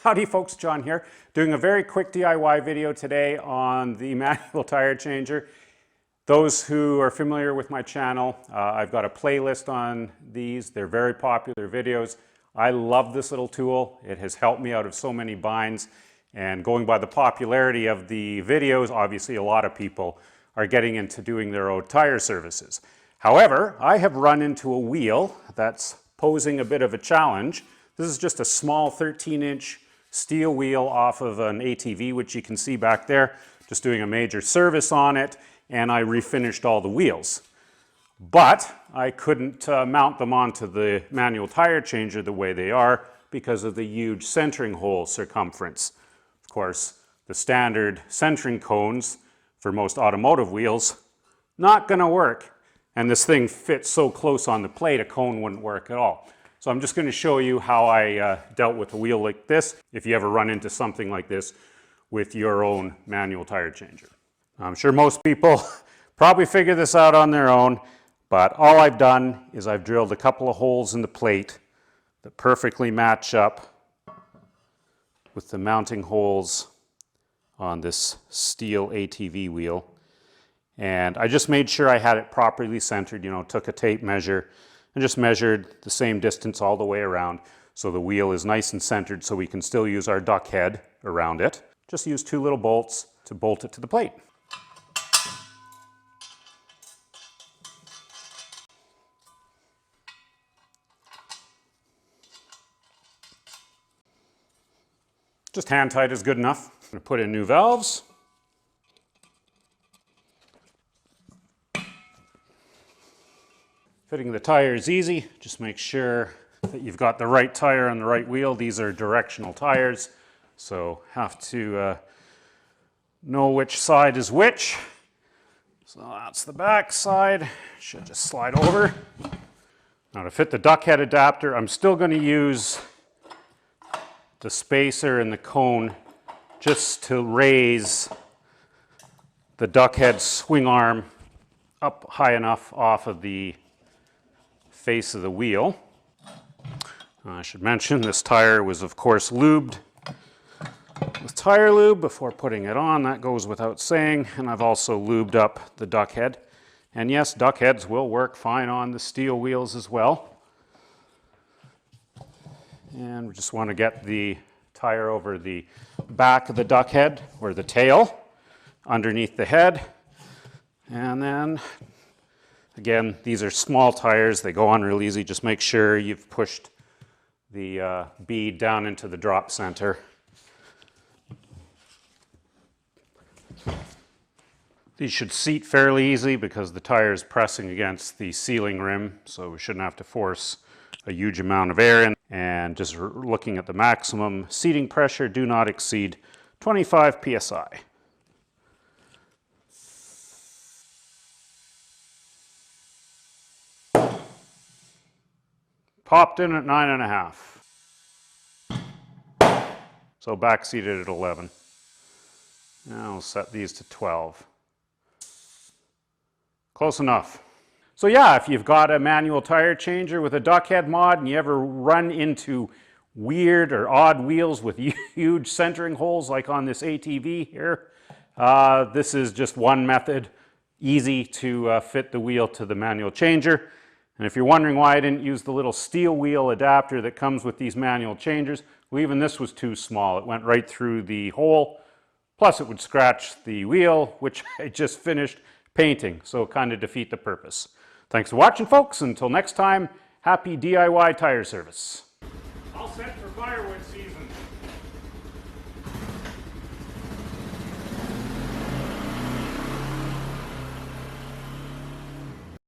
Howdy folks, John here, doing a very quick DIY video today on the manual tire changer. Those who are familiar with my channel, I've got a playlist on these. They're very popular videos. I love this little tool. It has helped me out of so many binds, and going by the popularity of the videos, obviously a lot of people are getting into doing their own tire services. However, I have run into a wheel that's posing a bit of a challenge. This is just a small 13-inch steel wheel off of an ATV, which you can see back there. Just doing a major service on it, and I refinished all the wheels. But I couldn't mount them onto the manual tire changer the way they are because of the huge centering hole circumference. Of course, the standard centering cones for most automotive wheels, not gonna work. And this thing fits so close on the plate, a cone wouldn't work at all. So I'm just going to show you how I dealt with a wheel like this, if you ever run into something like this with your own manual tire changer. I'm sure most people probably figure this out on their own, but all I've done is I've drilled a couple of holes in the plate that perfectly match up with the mounting holes on this steel ATV wheel. And I just made sure I had it properly centered, took a tape measure and just measured the same distance all the way around so the wheel is nice and centered so we can still use our duck head around it. Just use 2 little bolts to bolt it to the plate. Just hand tight is good enough. I'm going to put in new valves. Fitting the tire is easy. Just make sure that you've got the right tire on the right wheel. These are directional tires, so have to know which side is which. So that's the back side. Should just slide over. Now to fit the duck head adapter, I'm still going to use the spacer and the cone just to raise the duck head swing arm up high enough off of the face of the wheel. I should mention this tire was of course lubed with tire lube before putting it on. That goes without saying. And I've also lubed up the duck head. And yes, duck heads will work fine on the steel wheels as well. And we just want to get the tire over the back of the duck head, or the tail, underneath the head. And then again, these are small tires. They go on real easy. Just make sure you've pushed the bead down into the drop center. These should seat fairly easy because the tire is pressing against the ceiling rim, so we shouldn't have to force a huge amount of air in. And just looking at the maximum seating pressure, do not exceed 25 psi. Popped in at 9.5. So back seated at 11. Now we'll set these to 12. Close enough. So yeah, if you've got a manual tire changer with a duck head mod and you ever run into weird or odd wheels with huge centering holes like on this ATV here, this is just one method, easy to fit the wheel to the manual changer. And if you're wondering why I didn't use the little steel wheel adapter that comes with these manual changers, well, even this was too small. It went right through the hole, plus it would scratch the wheel, which I just finished painting, so kind of defeat the purpose. Thanks for watching, folks. Until next time, happy DIY tire service. All set.